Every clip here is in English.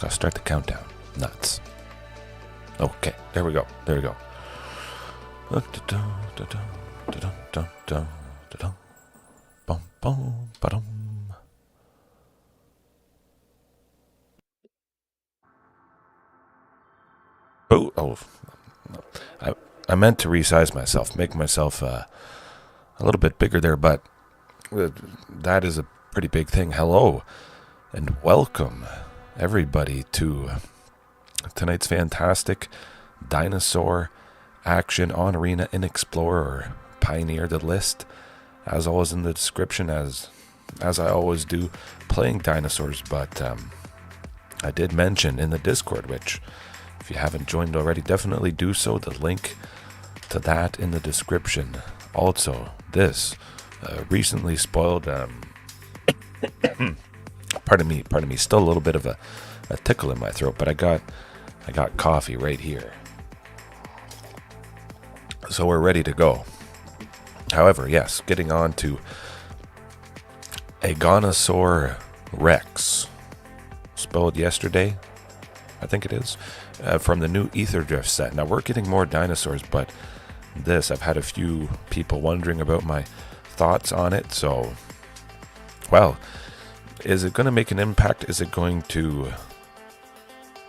Gotta start the countdown. Nuts. Okay, there we go. There we go. Oh, I meant to resize myself, make myself a little bit bigger there, but that is a pretty big thing. Hello, and welcome, everybody, to tonight's fantastic dinosaur action on Arena in Explorer, or Pioneer the list. As always in the description, as I always do, playing dinosaurs, but I did mention in the Discord, which if you haven't joined already, definitely do so. The link to that in the description. Also, this recently spoiled, pardon me, still a little bit of a tickle in my throat, but I got coffee right here. So we're ready to go. However, yes, getting on to Regisaur Rex, spelled yesterday, I think it is, from the new Aetherdrift set. Now, we're getting more dinosaurs, but I've had a few people wondering about my thoughts on it, so, well, is it going to make an impact? Is it going to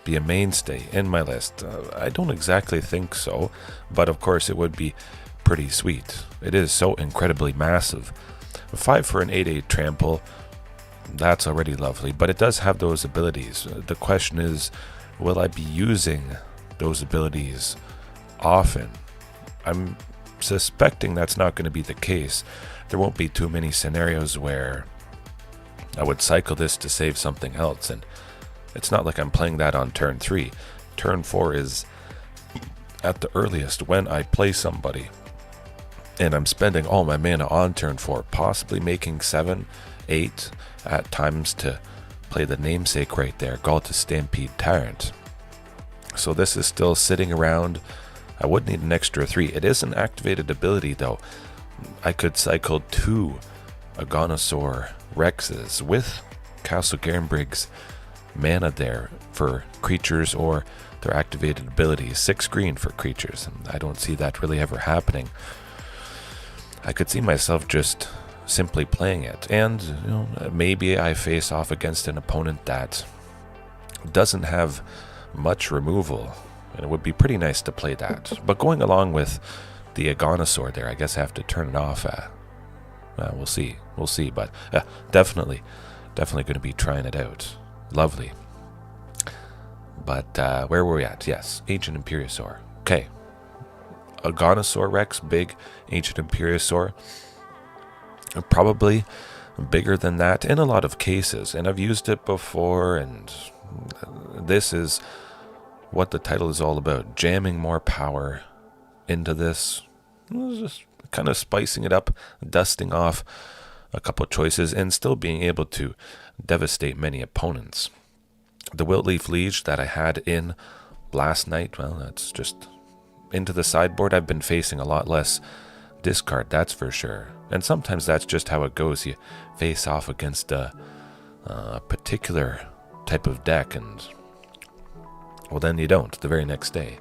be a mainstay in my list? I don't exactly think so, but of course it would be pretty sweet. It is so incredibly massive. 5 for an 8/8 trample, that's already lovely, but it does have those abilities. The question is, will I be using those abilities often? I'm suspecting that's not going to be the case. There won't be too many scenarios where I would cycle this to save something else, and it's not like I'm playing that on turn 3. Turn 4 is at the earliest when I play somebody, and I'm spending all my mana on turn 4, possibly making 7, 8 at times to play the namesake right there, Ghalta Stampede Tyrant. So this is still sitting around. I would need an extra 3. It is an activated ability though. I could cycle 2 Regisaur Rexes with Castle Garenbrig's mana there for creatures or their activated abilities. 6 green for creatures, and I don't see that really ever happening. I could see myself just simply playing it, and maybe I face off against an opponent that doesn't have much removal, and it would be pretty nice to play that. But going along with the Regisaur there, I guess I have to turn it off. We'll see, but definitely going to be trying it out. Lovely. But where were we at? Yes, Ancient Imperiosaur. Okay. Regisaur Rex, big Ancient Imperiosaur. Probably bigger than that in a lot of cases, and I've used it before, and this is what the title is all about. Jamming more power into this. Just kind of spicing it up, dusting off a couple of choices, and still being able to devastate many opponents. The Wiltleaf Liege that I had in last night, well, that's just into the sideboard. I've been facing a lot less discard, that's for sure. And sometimes that's just how it goes. You face off against a particular type of deck, and, well, then you don't. The very next day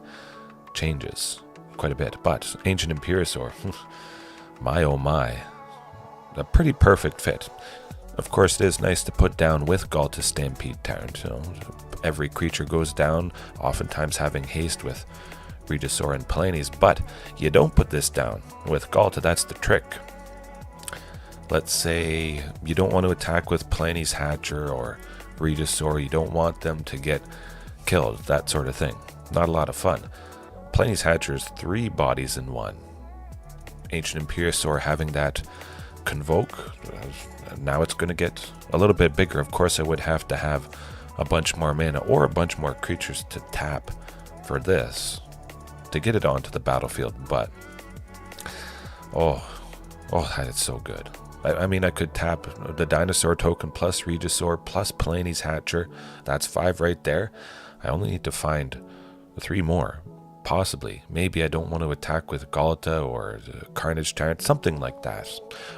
changes quite a bit. But Ancient Imperiosaur, my oh my, a pretty perfect fit. Of course, it is nice to put down with Ghalta Stampede Tyrant. Every creature goes down, oftentimes having haste with Regisaur and Palani's, but you don't put this down with Ghalta. That's the trick. Let's say you don't want to attack with Palani's Hatcher or Regisaur. You don't want them to get killed, that sort of thing. Not a lot of fun. Palani's Hatcher is 3 bodies in 1. Ancient Imperiosaur having that Convoke, now it's going to get a little bit bigger. Of course, I would have to have a bunch more mana or a bunch more creatures to tap for this to get it onto the battlefield, but oh, that is so good. I mean, I could tap the Dinosaur token plus Regisaur plus Palani's Hatcher. That's 5 right there. I only need to find 3 more, possibly. Maybe I don't want to attack with Ghalta or Carnage Tyrant, something like that.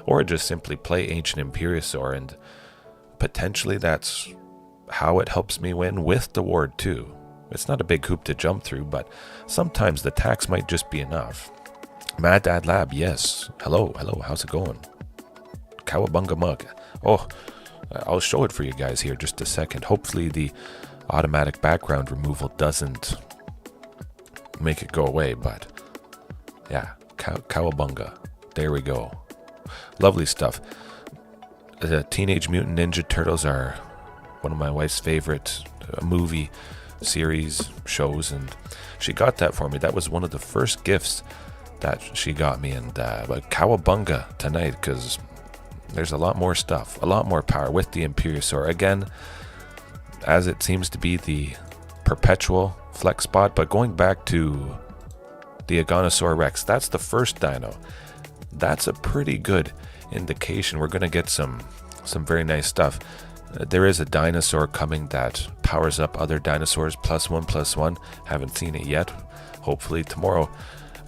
Or just simply play Ancient Imperiosaur, and potentially that's how it helps me win with the ward too. It's not a big hoop to jump through, but sometimes the tax might just be enough. Mad Dad Lab, yes. Hello, how's it going? Cowabunga Mug. Oh, I'll show it for you guys here just a second. Hopefully the automatic background removal doesn't make it go away, but yeah, Cowabunga. There we go. Lovely stuff. The Teenage Mutant Ninja Turtles are one of my wife's favorite movie series shows, and she got that for me. That was one of the first gifts that she got me, and Cowabunga tonight, because there's a lot more stuff, a lot more power with the Imperiosaur. Again, as it seems to be the perpetual flex spot, but going back to the Regisaur Rex, that's the first dino. That's a pretty good indication. We're going to get some very nice stuff. There is a dinosaur coming that powers up other dinosaurs, +1/+1. Haven't seen it yet. Hopefully tomorrow.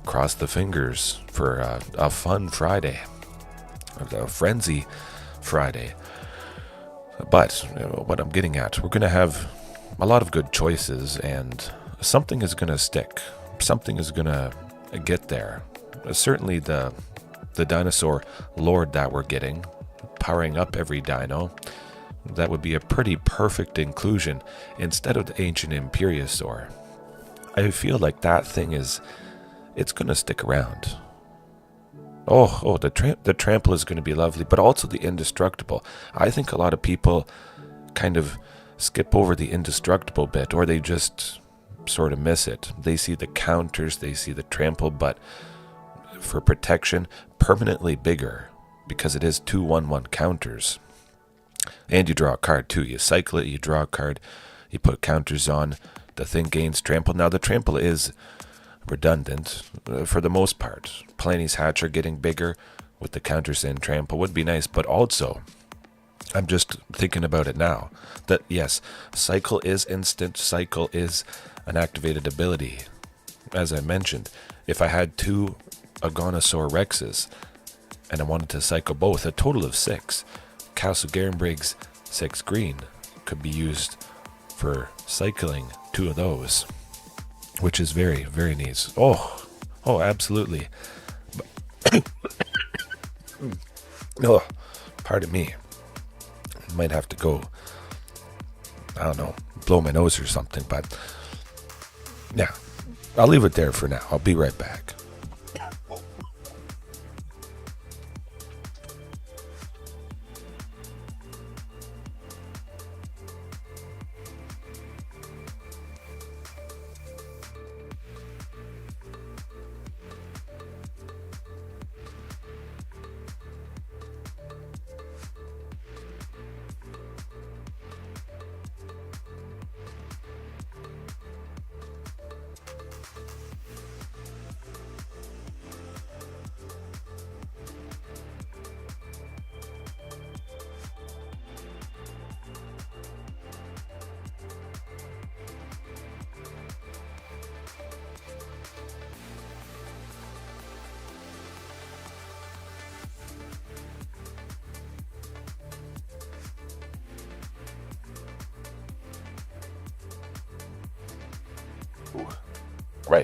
Cross the fingers for a fun Friday, a frenzy Friday. But what I'm getting at, we're going to have a lot of good choices, and something is going to stick. Something is going to get there. Certainly the dinosaur lord that we're getting, powering up every dino, that would be a pretty perfect inclusion instead of the Ancient Imperiosaur. I feel like that thing it's going to stick around. Oh, the trample is going to be lovely, but also the indestructible. I think a lot of people kind of skip over the indestructible bit, or they just sort of miss it. They see the counters, they see the trample, but for protection, permanently bigger, because it is 2/1/1 counters. And you draw a card too. You cycle it, you draw a card, you put counters on, the thing gains trample. Now the trample is redundant for the most part. Palani's Hatcher getting bigger with the counters and trample would be nice, but also I'm just thinking about it now that yes, cycle is instant, cycle is an activated ability. As I mentioned, if I had 2 Regisaur Rexes and I wanted to cycle both, a total of 6, Castle Garenbrig's 6 green could be used for cycling 2 of those, which is very, very nice. Oh, absolutely. Oh, pardon me. Might have to go, I don't know, blow my nose or something, but yeah, I'll leave it there for now. I'll be right back.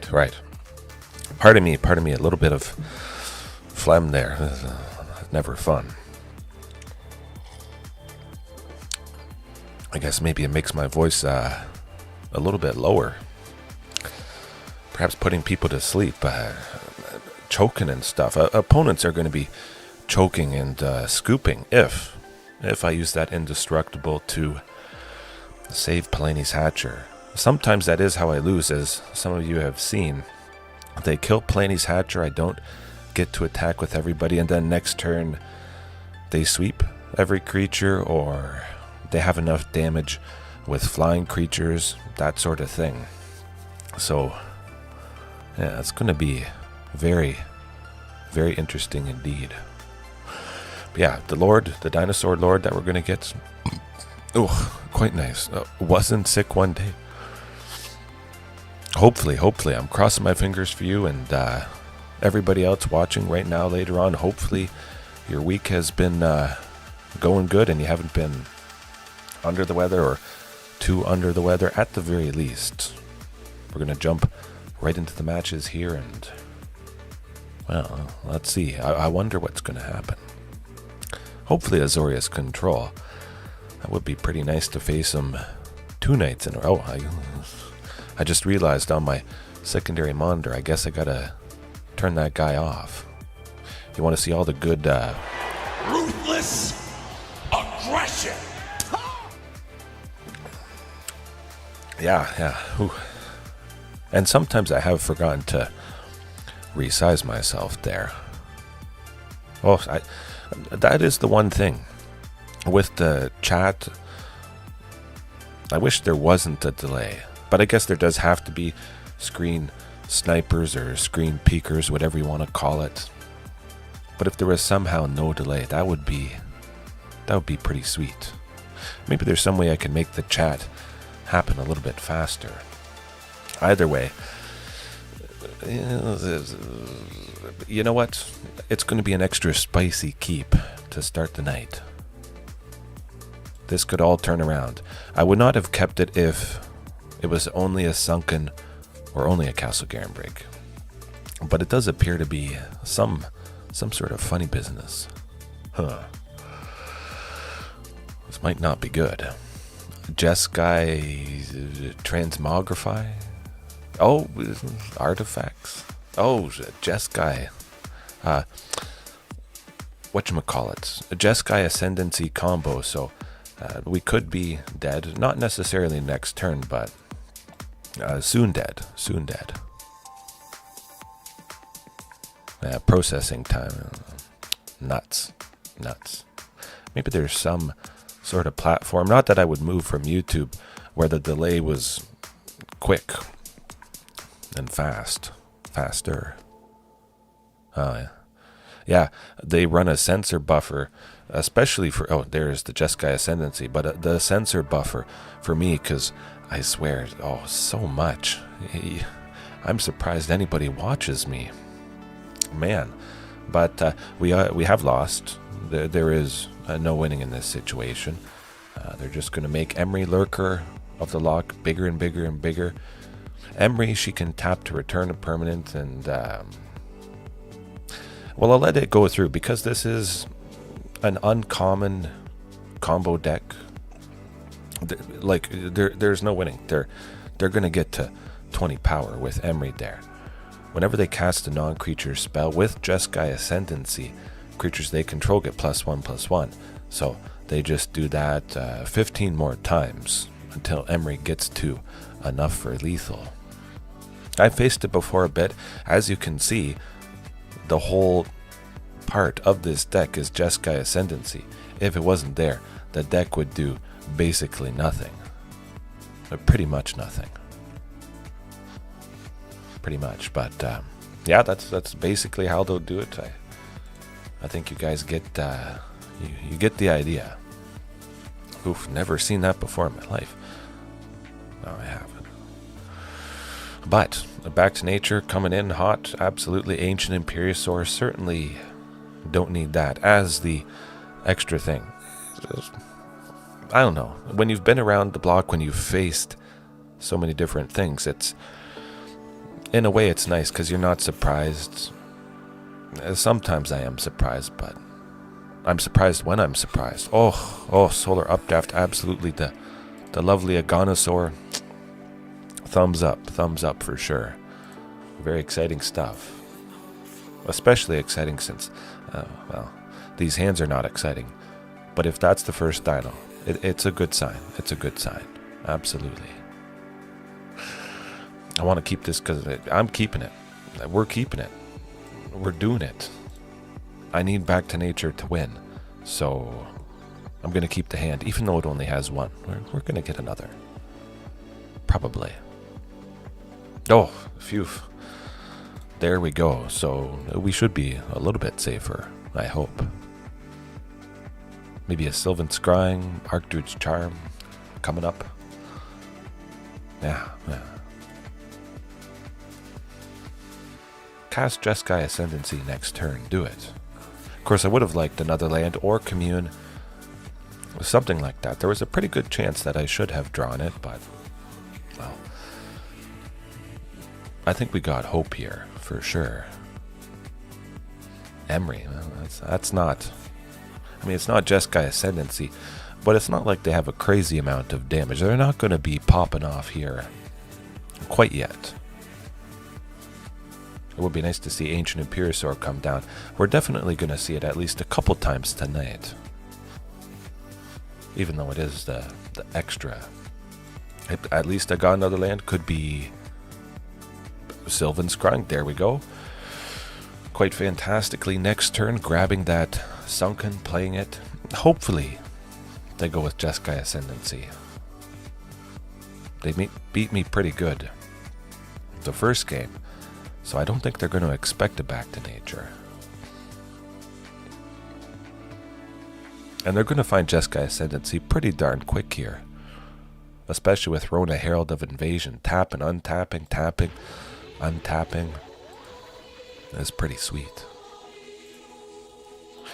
Right. Pardon me, a little bit of phlegm there. Never fun. I guess maybe it makes my voice a little bit lower. Perhaps putting people to sleep, choking and stuff. Opponents are going to be choking and scooping if I use that indestructible to save Palani's Hatcher. Sometimes that is how I lose, as some of you have seen. They kill Palani's Hatcher, I don't get to attack with everybody, and then next turn they sweep every creature, or they have enough damage with flying creatures, that sort of thing. So yeah, it's going to be very, very interesting indeed. But yeah, the dinosaur lord that we're going to get, quite nice. Wasn't sick one day. Hopefully, I'm crossing my fingers for you and everybody else watching right now later on. Hopefully your week has been going good and you haven't been under the weather or too under the weather at the very least. We're going to jump right into the matches here, and, well, let's see. I wonder what's going to happen. Hopefully Azorius Control. That would be pretty nice to face him 2 nights in a row. I just realized on my secondary monitor, I guess I gotta turn that guy off. You want to see all the good ruthless aggression. Yeah. Ooh. And sometimes I have forgotten to resize myself there. Oh, that is the one thing with the chat. I wish there wasn't a delay, but I guess there does have to be screen snipers or screen peekers, whatever you want to call it. But if there was somehow no delay, that would be pretty sweet. Maybe there's some way I can make the chat happen a little bit faster. Either way, you know what? It's going to be an extra spicy keep to start the night. This could all turn around. I would not have kept it if it was only a Sunken or only a Castle Garenbrig. But it does appear to be some sort of funny business. This might not be good. Jeskai transmogrify? Oh, artifacts. Oh, Jeskai. Whatchamacallit? A Jeskai Ascendancy combo, so we could be dead. Not necessarily next turn, but soon dead. Soon dead. Processing time. Nuts. Maybe there's some sort of platform, not that I would move from YouTube, where the delay was quick and faster. Yeah, they run a sensor buffer, especially for, oh, there's the Jeskai Ascendancy, but the sensor buffer for me, because I swear, so much. I'm surprised anybody watches me. Man, but we have lost. There is no winning in this situation. They're just going to make Emery Lurker of the lock bigger and bigger and bigger. Emery, she can tap to return a permanent, and well, I'll let it go through because this is an uncommon combo deck. There's no winning. They're going to get to 20 power with Emery there. Whenever they cast a non-creature spell with Jeskai Ascendancy, creatures they control get +1/+1. So they just do that 15 more times until Emery gets to enough for lethal. I faced it before a bit. As you can see, the whole part of this deck is Jeskai Ascendancy. If it wasn't there, the deck would do basically nothing. Pretty much nothing. Pretty much, but yeah, that's basically how they'll do it. I think you guys get you get the idea. Oof, never seen that before in my life. No, I haven't. But back to nature, coming in hot, absolutely. Ancient Imperiosaur, certainly don't need that as the extra thing. I don't know. When you've been around the block, when you've faced so many different things, it's, in a way, it's nice because you're not surprised. Sometimes I am surprised, but I'm surprised when I'm surprised. Oh, Solar Updraft, absolutely. The lovely Aganosaur. Thumbs up for sure. Very exciting stuff. Especially exciting since, well, these hands are not exciting. But if that's the first dino, it's a good sign. It's a good sign. Absolutely. I want to keep this because I'm keeping it. We're keeping it. We're doing it. I need Back to Nature to win. So I'm going to keep the hand, even though it only has one. We're going to get another. Probably. Oh, phew. There we go. So we should be a little bit safer, I hope. Maybe a Sylvan Scrying, Archdruid's Charm coming up. Yeah. Cast Jeskai Ascendancy next turn. Do it. Of course, I would have liked another land or Commune. Something like that. There was a pretty good chance that I should have drawn it, but, well, I think we got hope here, for sure. Emery, well, that's not... I mean, it's not Jeskai Ascendancy, but it's not like they have a crazy amount of damage. They're not going to be popping off here quite yet. It would be nice to see Ancient Imperiosaur come down. We're definitely going to see it at least a couple times tonight. Even though it is the extra. At least I got another land. Could be Sylvan Scrying. There we go. Quite fantastically. Next turn, grabbing that Sunken, playing it. Hopefully, they go with Jeskai Ascendancy. They beat me pretty good the first game, so I don't think they're going to expect a back to nature. And they're going to find Jeskai Ascendancy pretty darn quick here. Especially with Rona Herald of Invasion. Tapping, untapping, tapping, untapping. That's pretty sweet.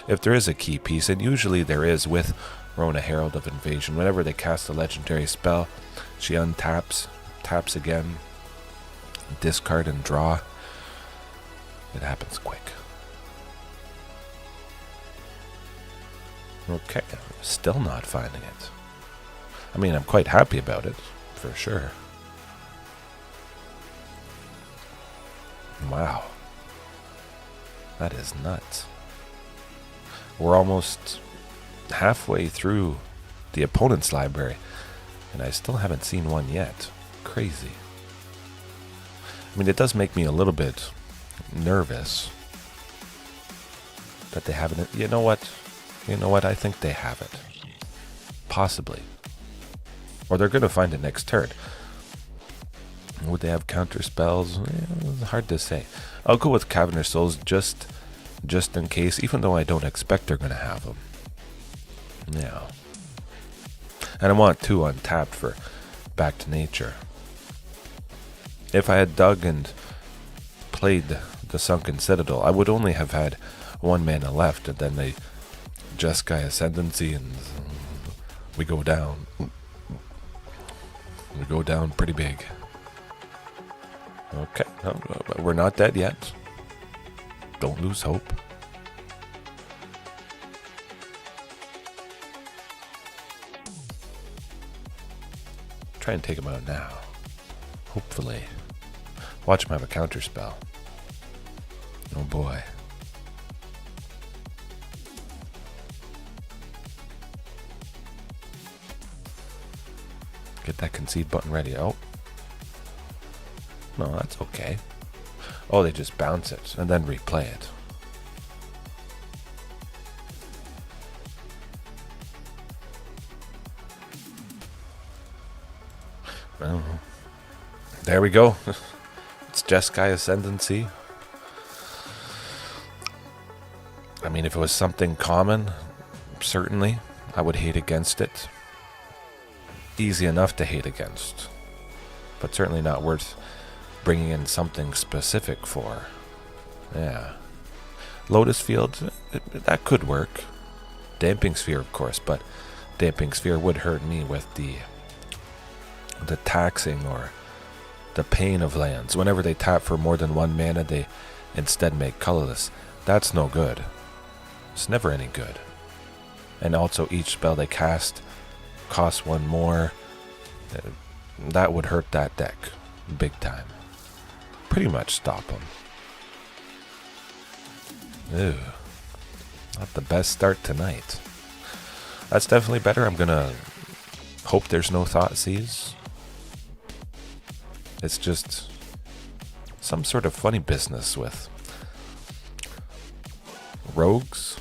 If there is a key piece, and usually there is with Rona Herald of Invasion, whenever they cast a legendary spell, she untaps, taps again, discard and draw. It happens quick. Okay, still not finding it. I mean, I'm quite happy about it, for sure. Wow. That is nuts. We're almost halfway through the opponent's library, and I still haven't seen one yet. Crazy. I mean, it does make me a little bit nervous that they haven't. You know what? I think they have it. Possibly. Or they're going to find it next turn. Would they have counter spells? Hard to say. I'll go with Cavern of Souls just in case, even though I don't expect they're going to have them. Yeah. And I want 2 untapped for Back to Nature. If I had dug and played the Sunken Citadel, I would only have had 1 mana left, and then they Jeskai Ascendancy, and we go down. We go down pretty big. Okay, no, we're not dead yet. Don't lose hope. Try and take him out now. Hopefully. Watch him have a counter spell. Oh boy. Get that concede button ready. Oh. No, that's okay. Oh, they just bounce it and then replay it. Well, there we go. It's Jeskai Ascendancy. I mean, if it was something common, certainly I would hate against it. Easy enough to hate against, but certainly not worth bringing in something specific for. Yeah. Lotus Field, that could work. Damping Sphere, of course, but Damping Sphere would hurt me with the taxing or the pain of lands. Whenever they tap for more than 1 mana, they instead make colorless. That's no good. It's never any good. And also each spell they cast costs 1 more. That would hurt that deck big time. Pretty much stop them. Ew. Not the best start tonight. That's definitely better. I'm gonna hope there's no Thoughtseize. It's just some sort of funny business with rogues,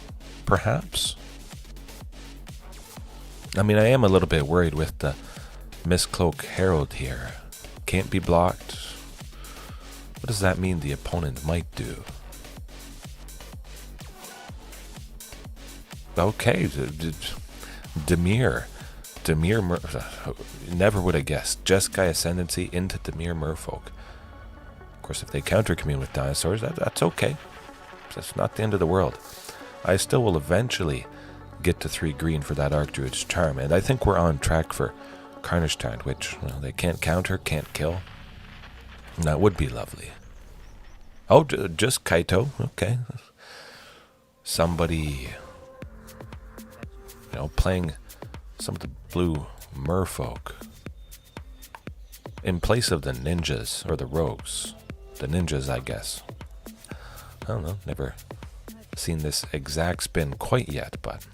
perhaps. I mean, I am a little bit worried with the Mistcloak Herald here. Can't be blocked. What does that mean the opponent might do? Okay, Dimir. Never would have guessed. Jeskai Ascendancy into Dimir Merfolk. Of course, if they counter Commune with Dinosaurs, that's okay. That's not the end of the world. I still will eventually get to 3 green for that Archdruid's Charm. And I think we're on track for Carnage Tyrant, which they can't counter, can't kill. And that would be lovely. Oh, just Kaito. Okay. Somebody, playing some of the blue Merfolk in place of the ninjas or the rogues. The ninjas, I guess. I don't know. Never seen this exact spin quite yet, but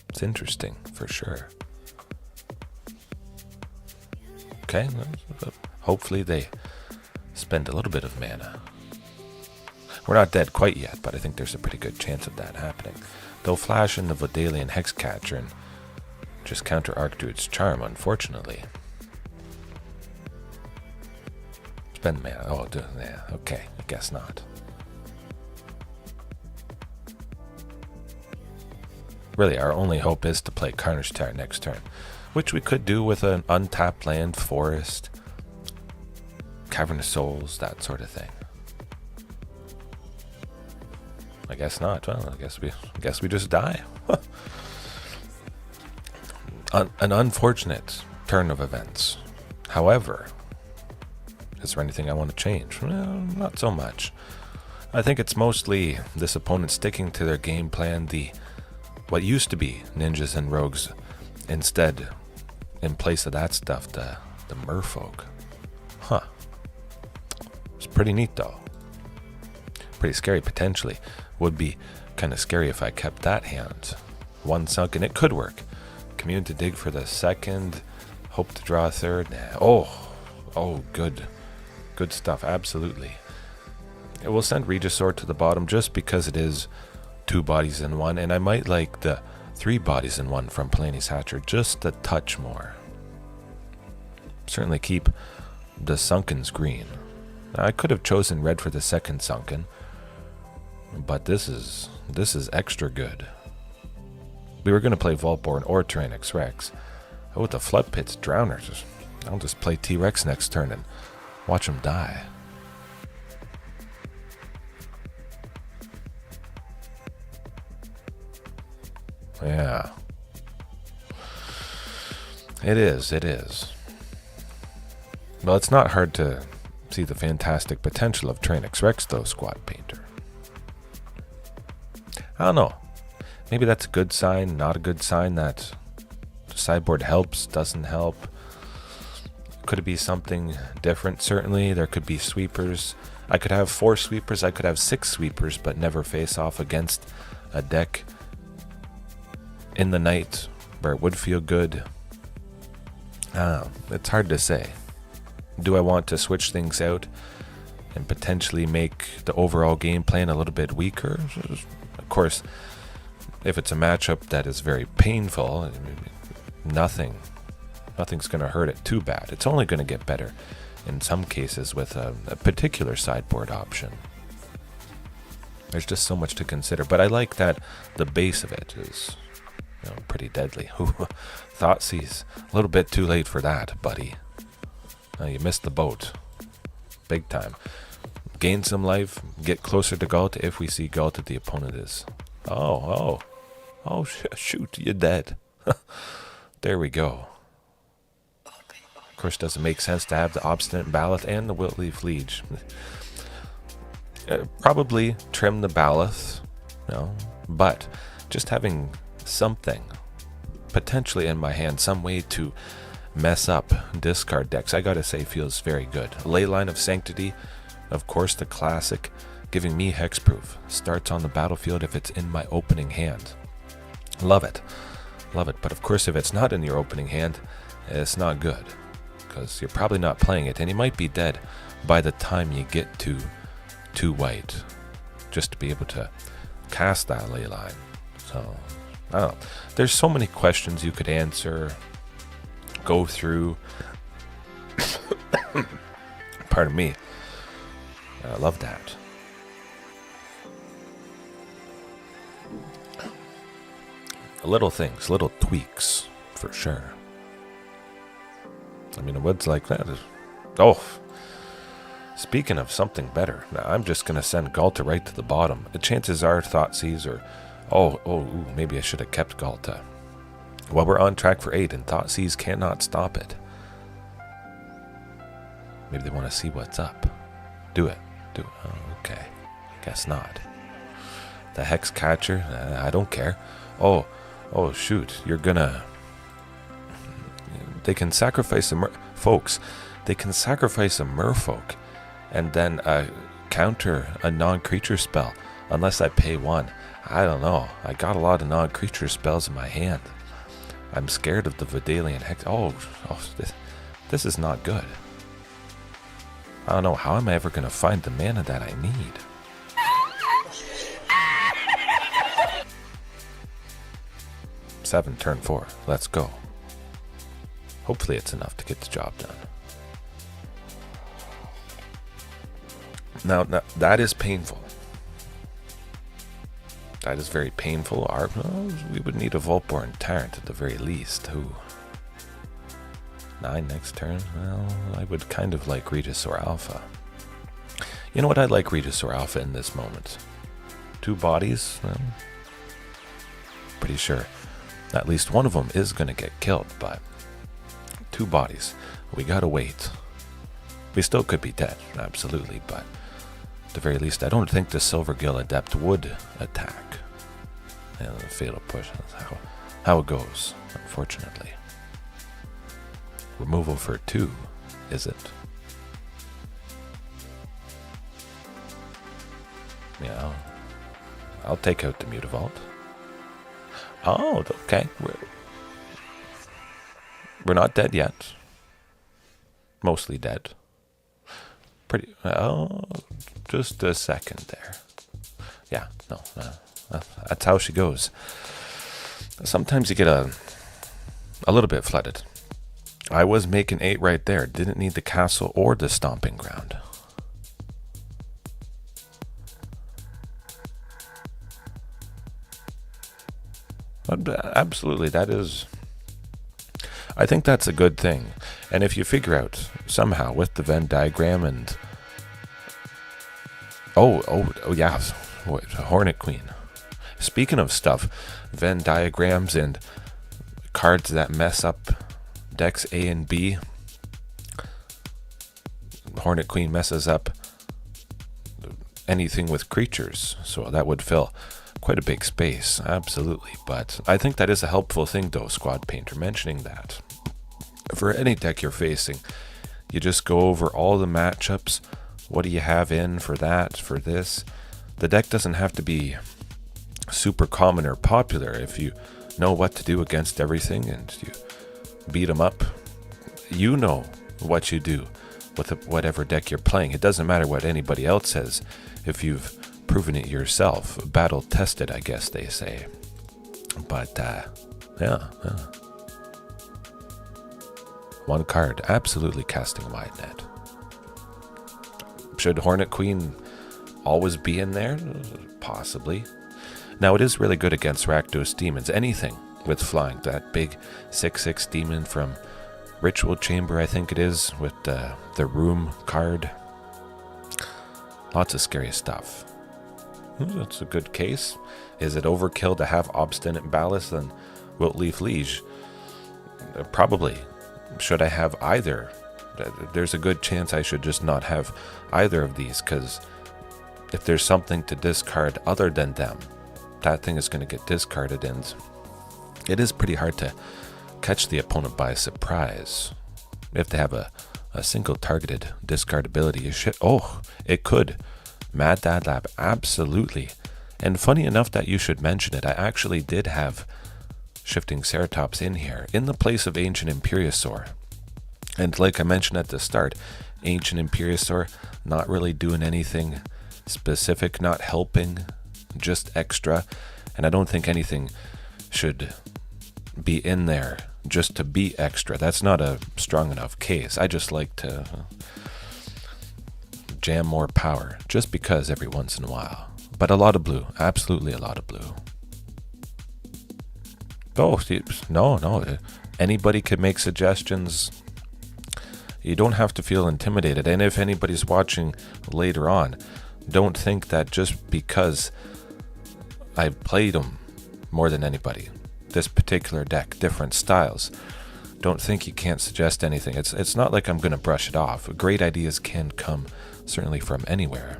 it's interesting for sure. Okay. Hopefully they spend a little bit of mana. We're not dead quite yet, but I think there's a pretty good chance of that happening. They'll flash in the Vodalian Hexcatcher and just counter Archdruid's Charm, unfortunately. Spend mana. Oh, yeah, okay. I guess not. Really, our only hope is to play Carnage Tyrant next turn, which we could do with an untapped land, forest, Cavern of Souls, that sort of thing. I guess not. Well, I guess we just die. An unfortunate turn of events. However, is there anything I want to change? Well, not so much. I think it's mostly this opponent sticking to their game plan, what used to be ninjas and rogues, instead, in place of that stuff, the Merfolk. Huh. It's pretty neat though. Pretty scary potentially. Would be kind of scary if I kept that hand. 1 sunken, it could work. Commune to dig for the second. Hope to draw a third. Nah. Oh, good. Good stuff, absolutely. It will send Regisaur to the bottom just because it is 2 bodies in 1, and I might like the 3 bodies in 1 from Palani's Hatcher just a touch more. Certainly keep the Sunkens green. Now, I could have chosen red for the second Sunken, but this is extra good. We were going to play Vaultborn or Tyrranax Rex. Oh, with the Flood Pit's Drowners. I'll just play T-Rex next turn and watch him die. Yeah. It is. Well, it's not hard to see the fantastic potential of Tyrranax Rex, though, Squad Painter. I don't know. Maybe that's a good sign, not a good sign that the sideboard helps, doesn't help. Could it be something different? Certainly, there could be sweepers. I could have 4 sweepers, I could have 6 sweepers, but never face off against a deck in the night where it would feel good. It's hard to say. Do I want to switch things out and potentially make the overall game plan a little bit weaker? Of course, if it's a matchup that is very painful, nothing's going to hurt it too bad. It's only going to get better in some cases with a particular sideboard option. There's just so much to consider, but I like that the base of it is pretty deadly. Thoughtseize, a little bit too late for that, buddy. You missed the boat. Big time. Gain some life, get closer to Ghalta if we see Ghalta the opponent is. Oh, shoot, you're dead. There we go. Of course, doesn't make sense to have the Obstinate Baloth and the Wiltleaf Liege. Probably trim the Baloth, but just having something potentially in my hand, some way to mess up discard decks, I gotta say feels very good. Leyline of Sanctity, of course, the classic, giving me hexproof. Starts on the battlefield if it's in my opening hand. Love it. But of course, if it's not in your opening hand, it's not good, because you're probably not playing it, and you might be dead by the time you get to 2 white, just to be able to cast that Leyline. So, I don't know. There's so many questions you could answer, go through. Pardon me. I love that. Little things, little tweaks, for sure. I mean, the woods like that is... Oh! Speaking of something better, now I'm just going to send Ghalta right to the bottom. The chances are Thoughtseize or Ooh, maybe I should have kept Ghalta. Well, we're on track for 8, and Thoughtseize cannot stop it. Maybe they want to see what's up. Do it. Oh, okay. Guess not. The Hex Catcher, I don't care. Oh, shoot. You're gonna... They can sacrifice a folks, they can sacrifice a Merfolk and then counter a non-creature spell unless I pay 1. I don't know. I got a lot of non-creature spells in my hand. I'm scared of the Vidalian Hex. This is not good. I don't know. How am I ever going to find the mana that I need? Seven, turn 4. Let's go. Hopefully it's enough to get the job done. Now that is painful. That is very painful. We would need a Vaultborn Tyrant at the very least. Ooh. 9 next turn? Well, I would kind of like Regisaur Alpha. You know what? I like Regisaur Alpha in this moment. 2 bodies? Well, pretty sure at least one of them is going to get killed, but 2 bodies. We gotta wait. We still could be dead, absolutely, but at the very least, I don't think the Silvergill Adept would attack. And the Fatal Push, that's how it goes, unfortunately. Removal for 2, is it? Yeah, I'll take out the Mutavault. Oh, okay. We're not dead yet. Mostly dead. Pretty. Oh, just a second there. Yeah, no. That's how she goes. Sometimes you get a little bit flooded. I was making 8 right there. Didn't need the castle or the Stomping Ground. Absolutely, that is... I think that's a good thing. And if you figure out somehow with the Venn diagram and... Oh yeah, Hornet Queen. Speaking of stuff, Venn diagrams and cards that mess up decks A and B. Hornet Queen messes up anything with creatures, so that would fill quite a big space, absolutely. But I think that is a helpful thing though, Squad Painter, mentioning that. For any deck you're facing, you just go over all the matchups. What do you have in for that, for this? The deck doesn't have to be super common or popular. If you know what to do against everything and you beat them up, you know what you do with whatever deck you're playing. It doesn't matter what anybody else says if you've proven it yourself. Battle tested, I guess they say. But yeah. 1 card, absolutely casting wide net. Should Hornet Queen always be in there? Possibly. Now it is really good against Rakdos demons. Anything with flying. That big 6/6 demon from Ritual Chamber, I think it is, with the Room card. Lots of scary stuff. That's a good case. Is it overkill to have Obstinate Ballast and Wiltleaf Liege? Probably. Should I have either? There's a good chance I should just not have either of these, because if there's something to discard other than them, that thing is going to get discarded, and it is pretty hard to catch the opponent by surprise. If they have a single targeted discard ability, you should... Oh, it could. Mad Dad Lab, absolutely. And funny enough that you should mention it, I actually did have Shifting Ceratops in here, in the place of Ancient Imperiosaur. And like I mentioned at the start, Ancient Imperiosaur not really doing anything specific, not helping, just extra. And I don't think anything should be in there just to be extra. That's not a strong enough case. I just like to jam more power, just because every once in a while. But a lot of blue, absolutely a lot of blue. Oh, no. Anybody could make suggestions. You don't have to feel intimidated. And if anybody's watching later on, don't think that just because I've played them more than anybody. This particular deck, different styles. Don't think you can't suggest anything. It's not like I'm going to brush it off. Great ideas can come certainly from anywhere.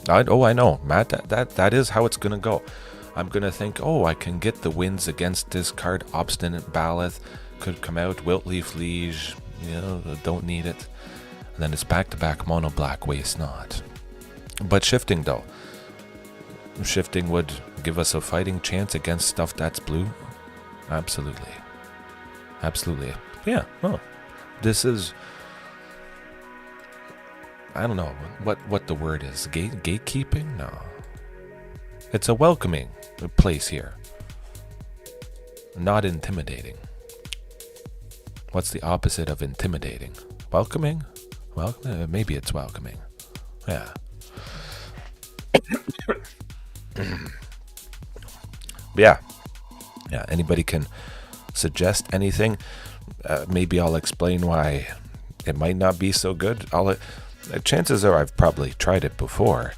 I know, Matt, that is how it's going to go. I'm going to think, I can get the wins against this card. Obstinate Baloth could come out. Wiltleaf Liege, don't need it. And then it's back-to-back mono black, waste not. But shifting, though. Shifting would give us a fighting chance against stuff that's blue. Absolutely. Yeah, this is... I don't know what the word is. Gatekeeping? No. It's a welcoming place here. Not intimidating. What's the opposite of intimidating? Welcoming? Well, maybe it's welcoming. Yeah. Yeah, anybody can suggest anything. Maybe I'll explain why it might not be so good. Chances are I've probably tried it before,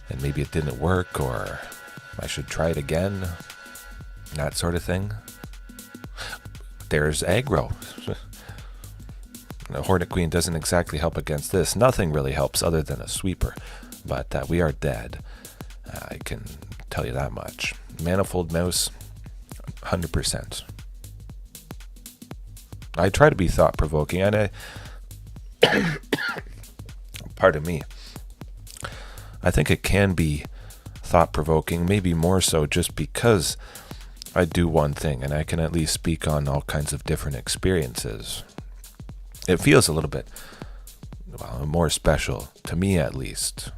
and maybe it didn't work, or I should try it again, that sort of thing. There's aggro. Hornet Queen doesn't exactly help against this. Nothing really helps other than a sweeper, but we are dead. I can tell you that much. Manifold Mouse, 100%. I try to be thought-provoking, and pardon me, I think it can be thought-provoking, maybe more so just because I do one thing, and I can at least speak on all kinds of different experiences. It feels a little bit, more special, to me at least.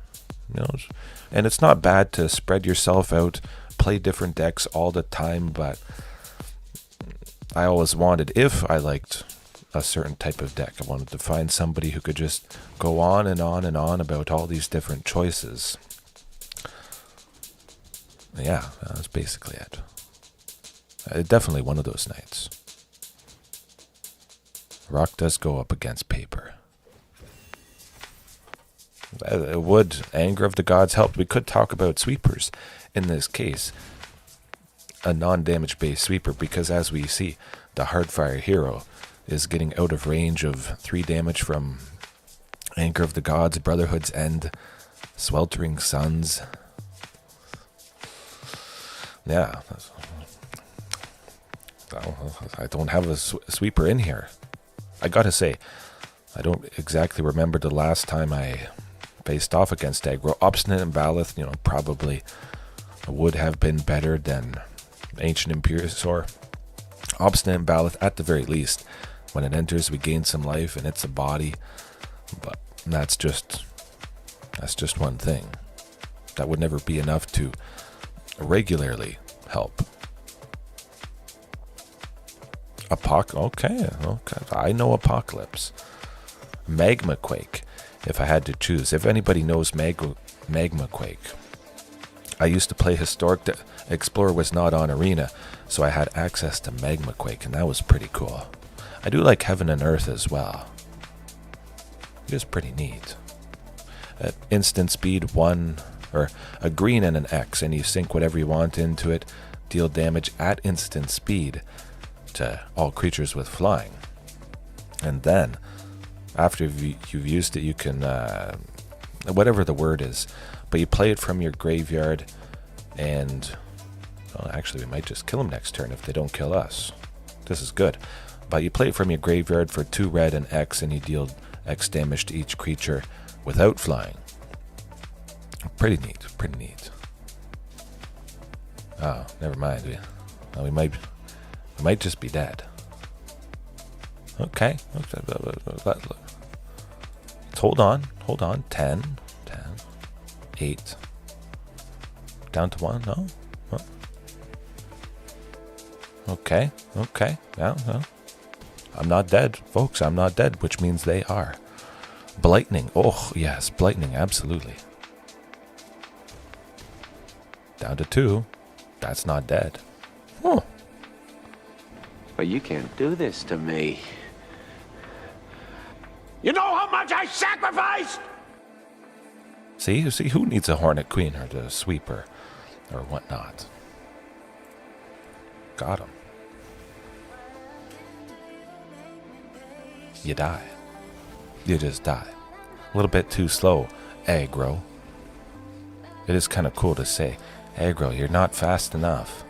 And it's not bad to spread yourself out, play different decks all the time, but I always wanted, if I liked a certain type of deck, I wanted to find somebody who could just go on and on and on about all these different choices. Yeah, that's basically it. Definitely one of those nights. Rock does go up against paper. Would Anger of the Gods help? We could talk about sweepers in this case. A non-damage based sweeper, because as we see, the Hardfire hero is getting out of range of 3 damage from Anger of the Gods, Brotherhood's End, Sweltering Suns. Yeah. I don't have a sweeper in here. I gotta say, I don't exactly remember the last time I faced off against aggro. Obstinate and Baloth, probably would have been better than Ancient Imperiosaur. Obstinate and Baloth, at the very least, when it enters, we gain some life, and it's a body. But that's just one thing. That would never be enough to regularly help. Okay. I know Apocalypse. Magma Quake, if I had to choose. If anybody knows Magma Quake, I used to play Historic Explorer was not on Arena, so I had access to Magma Quake, and that was pretty cool. I do like Heaven and Earth as well. It was pretty neat. At instant speed 1, or a green and an X, and you sink whatever you want into it, deal damage at instant speed to all creatures with flying. And then, after you've used it, you can, whatever the word is, but you play it from your graveyard, and, well, actually we might just kill them next turn if they don't kill us. This is good. But you play it from your graveyard for 2 red and X, and you deal X damage to each creature without flying. Pretty neat. Oh, never mind. We might just be dead. Okay. Let's hold on. 10, 8. Down to 1, no? Okay. Yeah. I'm not dead, folks. I'm not dead, which means they are. Blightning. Oh, yes, Blightning, absolutely. Down to 2. That's not dead. Oh. But you can't do this to me. You know how much I sacrificed? See, who needs a Hornet Queen or the Sweeper or whatnot? Got him. You die. You just die. A little bit too slow, aggro. It is kind of cool to say, aggro, you're not fast enough.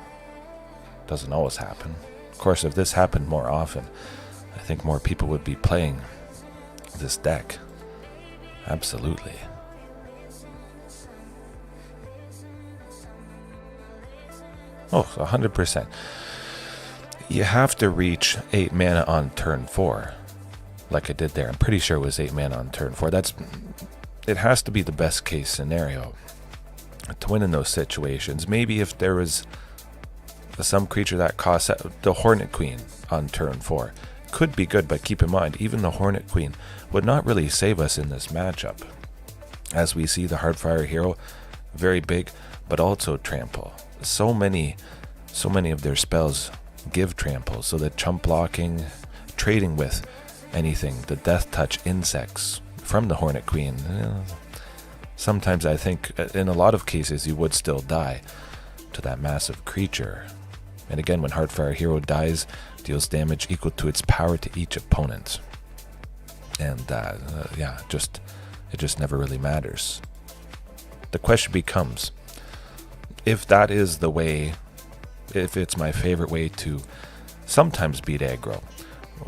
Doesn't always happen. Of course, if this happened more often, I think more people would be playing this deck. Absolutely. Oh, 100%. You have to reach 8 mana on turn 4. Like I did there. I'm pretty sure it was 8 mana on turn 4. It has to be the best case scenario to win in those situations. Maybe if there was some creature that costs the Hornet Queen on turn 4 could be good, but keep in mind, even the Hornet Queen would not really save us in this matchup. As we see, the Hardfire Hero, very big, but also trample. So many of their spells give trample, so that chump blocking, trading with anything, the Death Touch insects from the Hornet Queen, sometimes I think in a lot of cases you would still die to that massive creature. And again, when Hardfire Hero dies, deals damage equal to its power to each opponent. And yeah, it just never really matters. The question becomes, if that is the way, if it's my favorite way to sometimes beat aggro,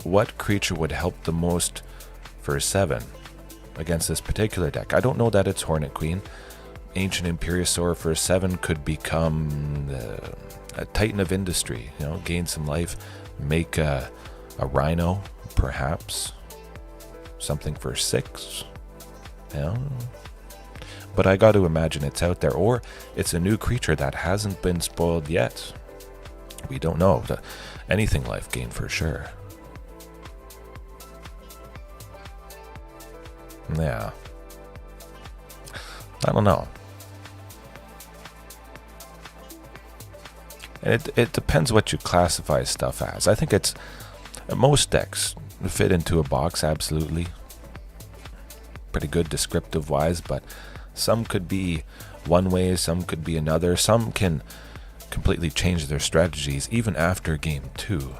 what creature would help the most for 7 against this particular deck? I don't know that it's Hornet Queen. Ancient Imperiosaur for 7 could become a Titan of Industry, gain some life, make a Rhino, perhaps. Something for 6. But I got to imagine it's out there, or it's a new creature that hasn't been spoiled yet. We don't know. Anything life gain for sure. Yeah. I don't know. And it depends what you classify stuff as. I think it's most decks fit into a box, absolutely. Pretty good descriptive wise, but some could be one way, some could be another. Some can completely change their strategies even after game 2.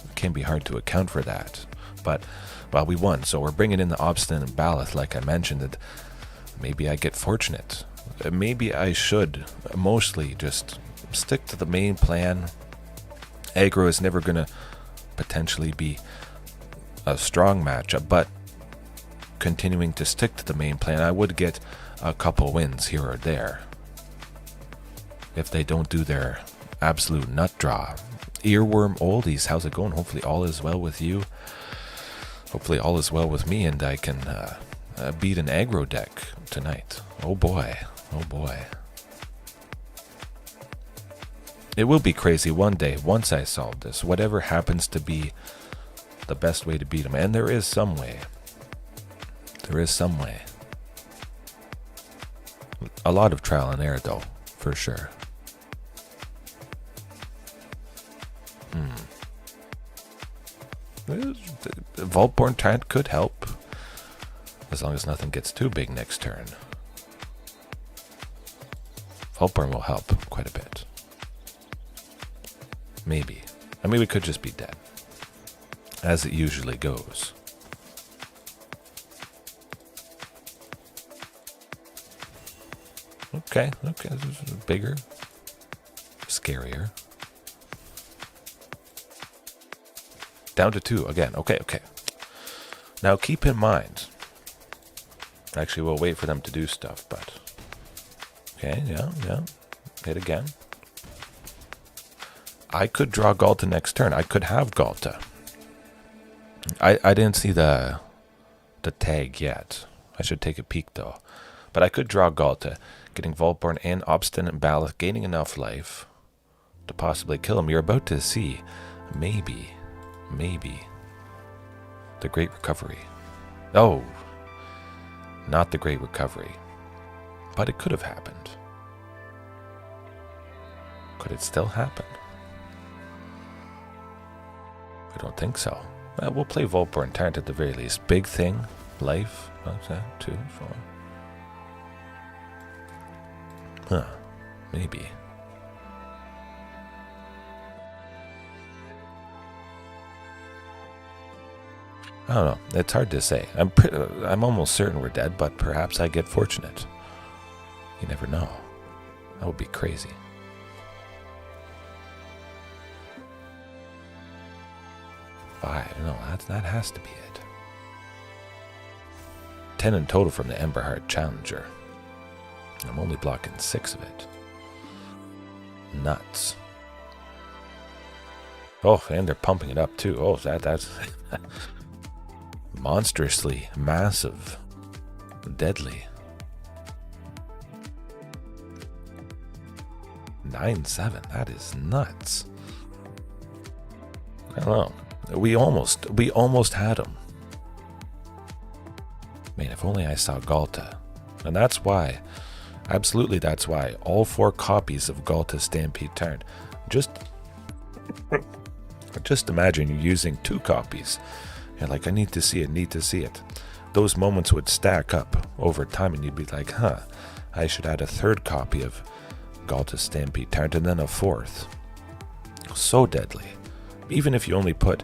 It can be hard to account for that. But, well, we won, so we're bringing in the Obstinate Baloth, like I mentioned. And maybe I get fortunate. Maybe I should mostly just stick to the main plan. Aggro is never going to potentially be a strong matchup, but continuing to stick to the main plan, I would get a couple wins here or there if they don't do their absolute nut draw. Earworm Oldies, how's it going? Hopefully all is well with you. Hopefully all is well with me, and I can beat an aggro deck tonight. Oh boy, oh boy. It will be crazy one day once I solve this, whatever happens to be the best way to beat him. And there is some way. There is some way. A lot of trial and error though, for sure. Vaultborn Tyrant could help, as long as nothing gets too big next turn. Vaultborn will help quite a bit. Maybe. I mean, we could just be dead, as it usually goes. Okay, this is bigger, scarier. Down to 2 again. Okay. Now keep in mind. Actually, we'll wait for them to do stuff, but okay, yeah. Hit again. I could draw Ghalta next turn. I could have Ghalta. I didn't see the tag yet. I should take a peek though. But I could draw Ghalta, getting Vaultborn and Obstinate Baloth, gaining enough life to possibly kill him. You're about to see, maybe, the Great Recovery. Oh, not the Great Recovery. But it could have happened. Could it still happen? I don't think so. We'll play Vaultborn Tyrant at the very least. Big thing, life. What's that? 2, 4. Huh. Maybe. I don't know. It's hard to say. I'm almost certain we're dead, but perhaps I get fortunate. You never know. That would be crazy. Five. No, that has to be it. 10 in total from the Emberheart Challenger. I'm only blocking 6 of it. Nuts. Oh, and they're pumping it up too. Oh, that's monstrously massive. Deadly. 9-7. That is nuts. I don't know. We almost had him. Man, if only I saw Ghalta. And that's why, absolutely that's why, all 4 copies of Ghalta Stampede Tyrant. Just imagine you using 2 copies. You're like, I need to see it. Those moments would stack up over time and you'd be like, huh, I should add a 3rd copy of Ghalta Stampede Tyrant and then a 4th. So deadly. Even if you only put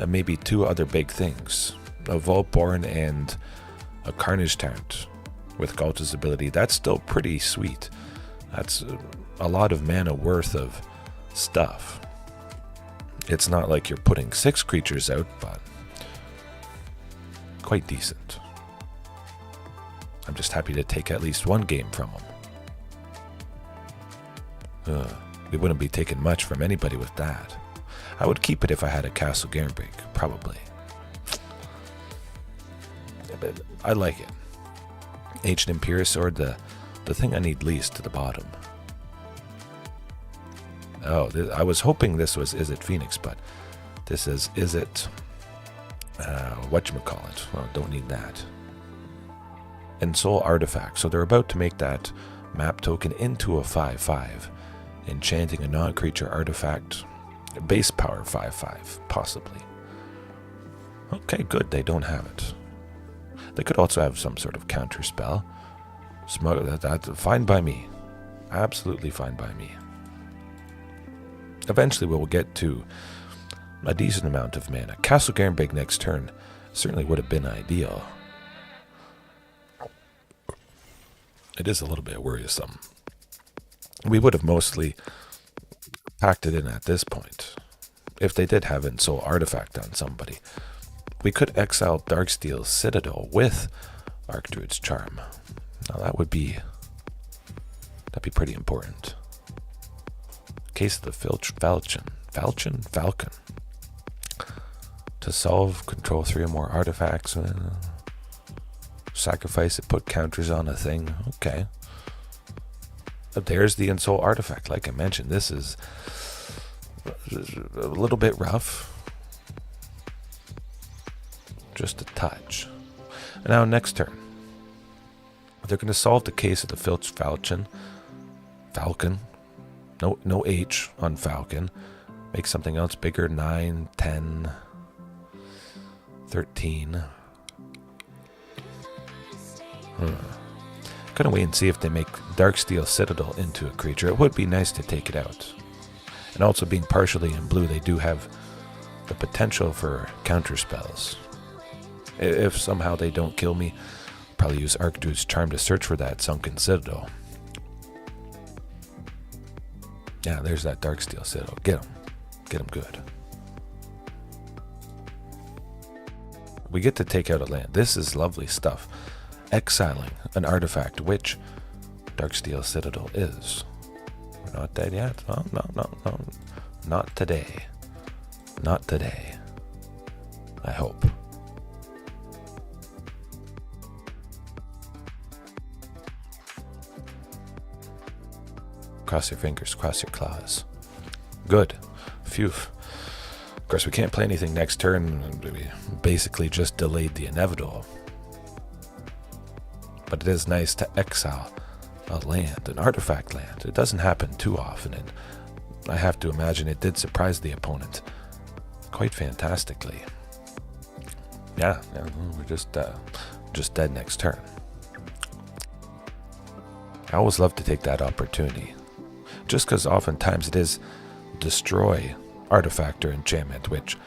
maybe 2 other big things, a Vaultborn and a Carnage Tyrant with Ghalta's ability, that's still pretty sweet. That's a lot of mana worth of stuff. It's not like you're putting 6 creatures out, but quite decent. I'm just happy to take at least 1 game from them. We wouldn't be taking much from anybody with that. I would keep it if I had a Castle Garenbrig, probably. But I like it. Ancient Imperiosaur, the thing I need least to the bottom. Oh, I was hoping this was Izzet Phoenix, but this is Izzet, whatchamacallit. Well, don't need that. Ensoul Artifact. So they're about to make that map token into a 5/5, enchanting a non-creature artifact, base power 5/5, possibly. Okay, good, they don't have it. They could also have some sort of counter spell. That's fine by me. Absolutely fine by me. Eventually we'll get to a decent amount of mana. Castle Garenbrig next turn certainly would have been ideal. It is a little bit worrisome. We would have mostly packed it in at this point. If they did have Ensoul Artifact on somebody, we could exile Darksteel Citadel with Archdruid's Charm. Now that'd be pretty important. Case of the Falcon. To solve, control 3 or more artifacts. Sacrifice it, put counters on a thing. Okay. But there's the Ensoul Artifact. Like I mentioned, this is a little bit rough. Just a touch. And now next turn, they're going to solve the case of the Filch Falcon. No H on Falcon. Make something else bigger. 9, 10, 13. Gonna wait and see if they make Darksteel Citadel into a creature. It would be nice to take it out. And also being partially in blue, they do have the potential for counter spells. If somehow they don't kill me, I'll probably use Archdruid's Charm to search for that Sunken Citadel. Yeah, there's that Darksteel Citadel. Get him. Get him good. We get to take out a land. This is lovely stuff. Exiling an artifact, which Darksteel Citadel is. We're not dead yet? Oh, no. Not today. Not today. I hope. Cross your fingers, cross your claws. Good. Phew. Of course, we can't play anything next turn. We basically just delayed the inevitable. But it is nice to exile a land, an artifact land. It doesn't happen too often, and I have to imagine it did surprise the opponent quite fantastically. Yeah, we're just dead next turn. I always love to take that opportunity, just because oftentimes it is destroy artifact or enchantment, which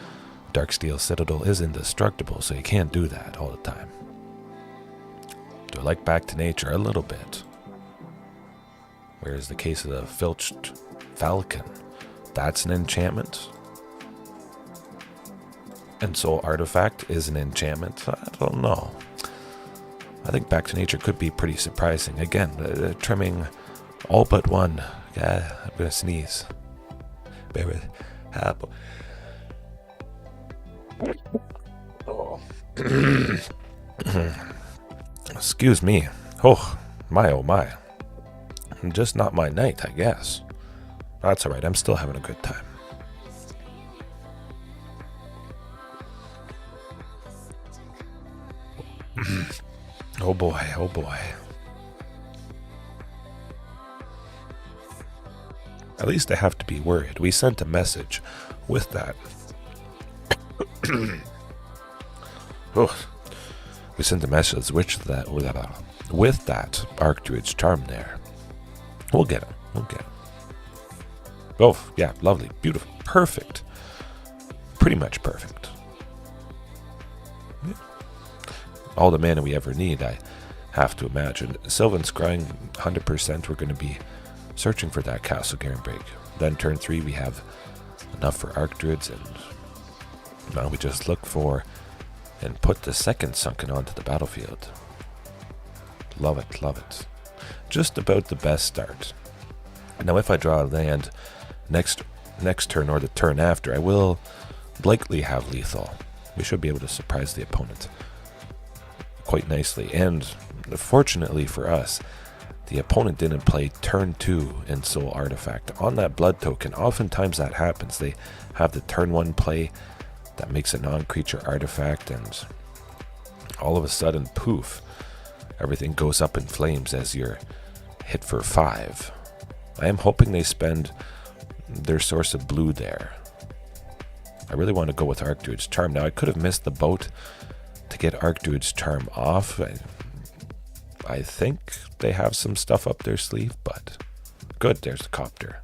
Darksteel Citadel is indestructible, so you can't do that all the time. Do I like Back to Nature? A little bit. Where's the case of the Filched Falcon? That's an enchantment. Ensoul Artifact is an enchantment. I don't know. I think Back to Nature could be pretty surprising. Again, trimming all but one. God, I'm going to sneeze. Bear with apple. Oh. Excuse me. Oh my. Just not my night, I guess. That's alright, I'm still having a good time. Oh boy. At least I have to be worried. We sent a message with that. We sent a message with that Archdruid's charm there. We'll get him. Oh, yeah, lovely, beautiful, perfect. Pretty much perfect. Yeah. All the mana we ever need, I have to imagine. Sylvan Scrying, 100% we're going to be searching for that Castle Garenbrig. Then turn 3 we have enough for Archdruids, and now we just look for and put the second Sunken onto the battlefield. Love it. Just about the best start. Now if I draw a land next turn or the turn after, I will likely have lethal. We should be able to surprise the opponent quite nicely. And fortunately for us, the opponent didn't play turn 2 Ensoul Artifact. On that blood token, oftentimes that happens. They have the turn 1 play that makes a non-creature artifact, and all of a sudden, poof, everything goes up in flames as you're hit for 5. I am hoping they spend their source of blue there. I really want to go with Archdruid's Charm. Now, I could have missed the boat to get Archdruid's Charm off. I think they have some stuff up their sleeve, but good, there's the copter.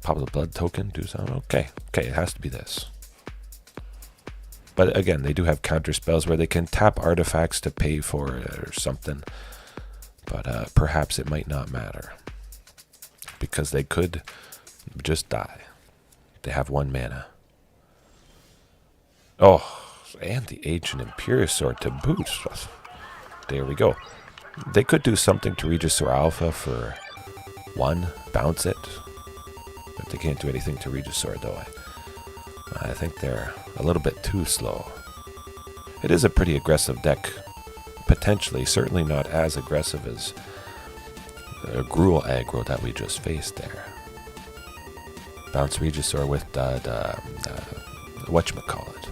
Pop the blood token, do something. Okay, it has to be this. But again, they do have counter spells where they can tap artifacts to pay for it or something. But perhaps it might not matter, because they could just die. They have 1 mana. Oh, and the Ancient Imperiosaur to boot. There we go. They could do something to Regisaur Alpha for 1, bounce it. But they can't do anything to Regisaur, though. I think they're a little bit too slow. It is a pretty aggressive deck, potentially. Certainly not as aggressive as Gruul aggro that we just faced there. Bounce Regisaur with whatchamacallit.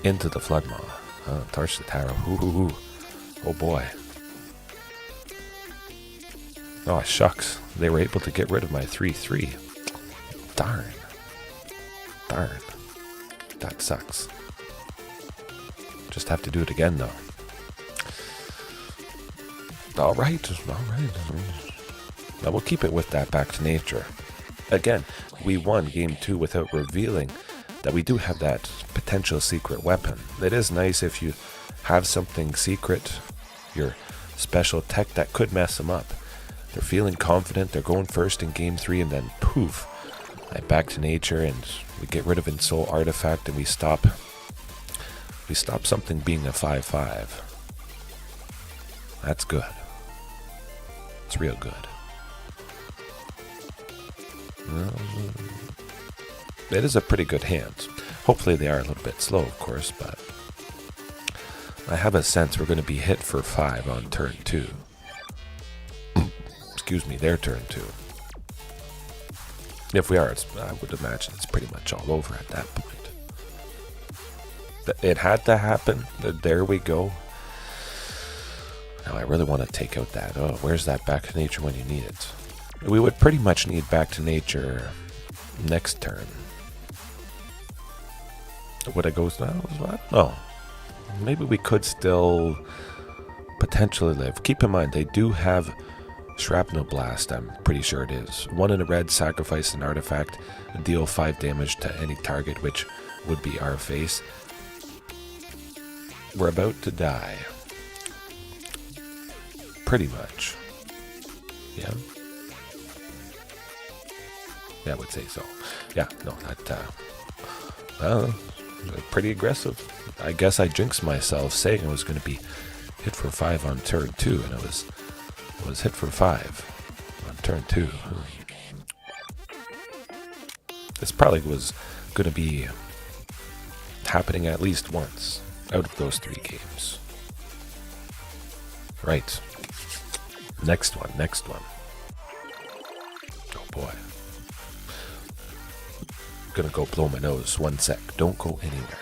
Into the Floodmaw. Torch the Tarot. Ooh. Oh boy. Oh shucks. They were able to get rid of my 3/3. Darn. That sucks. Just have to do it again though. Alright. Now we'll keep it with that Back to Nature. Again, we won game 2 without revealing that we do have that potential secret weapon. It is nice if you have something secret, your special tech that could mess them up. They're feeling confident, they're going first in game 3, and then poof, I Back to Nature and we get rid of Ensoul Artifact and we stop something being a 5/5. That's good. It's real good. It is a pretty good hand. Hopefully they are a little bit slow, of course, but I have a sense we're going to be hit for 5 on turn 2. Excuse me, their turn 2. If we are, I would imagine it's pretty much all over at that point. It had to happen. There we go. Now I really want to take out that. Oh, where's that Back to Nature when you need it? We would pretty much need Back to Nature next turn. Would it go now? I don't know. Maybe we could still potentially live. Keep in mind, they do have Shrapnel Blast, I'm pretty sure it is. 1 in a red, sacrifice an artifact, deal 5 damage to any target, which would be our face. We're about to die. Pretty much. Yeah? Yeah, I would say so. Yeah, no, that, pretty aggressive. I guess I jinxed myself saying I was going to be hit for 5 on turn 2, and I was hit for 5 on turn 2. This probably was going to be happening at least once out of those 3 games. Right. Next one. Oh boy. I'm gonna go blow my nose. 1 sec. Don't go anywhere.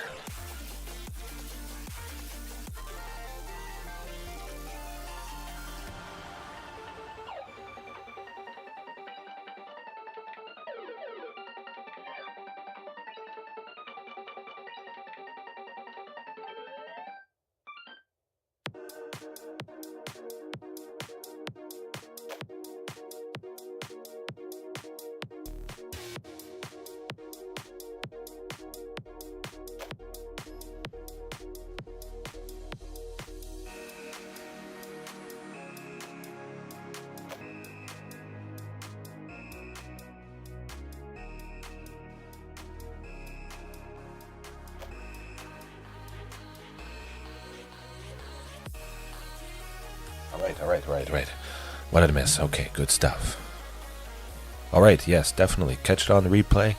Right. What did I miss? Okay, good stuff. Alright, yes, definitely. Catch it on the replay.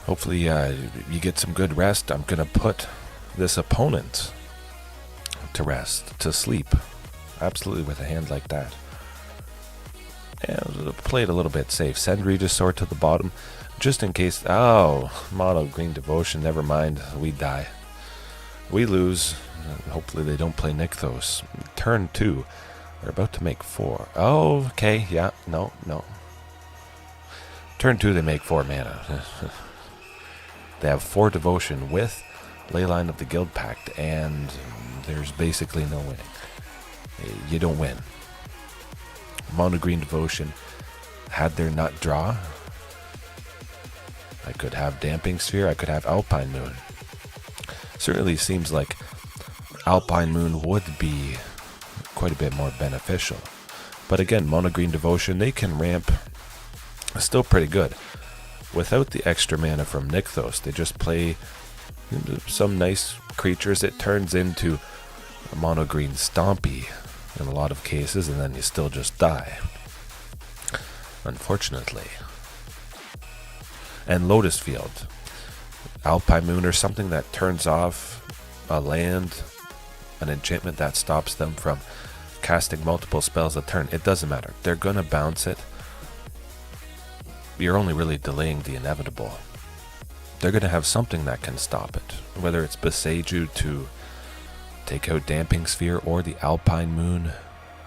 Hopefully you get some good rest. I'm going to put this opponent to rest, to sleep. Absolutely with a hand like that. And play it a little bit safe. Send Regisaur to the bottom, just in case. Oh, mono green devotion. Never mind. We die. We lose. Hopefully they don't play Nykthos. Turn 2. They're about to make 4. Oh, okay. Yeah. No. Turn 2 they make 4 mana. They have 4 devotion with Leyline of the Guild Pact, and there's basically no winning. You don't win. Mono green devotion. Had there not draw, I could have Damping Sphere. I could have Alpine Moon. Certainly seems like Alpine Moon would be quite a bit more beneficial. But again, mono green devotion, they can ramp still pretty good. Without the extra mana from Nykthos, they just play some nice creatures. It turns into a mono green Stompy in a lot of cases, and then you still just die. Unfortunately. And Lotus Field. Alpine Moon or something that turns off a land, an enchantment that stops them from casting multiple spells a turn. It doesn't matter. They're going to bounce it. You're only really delaying the inevitable. They're going to have something that can stop it. Whether it's Boseiju to take out Damping Sphere or the Alpine Moon,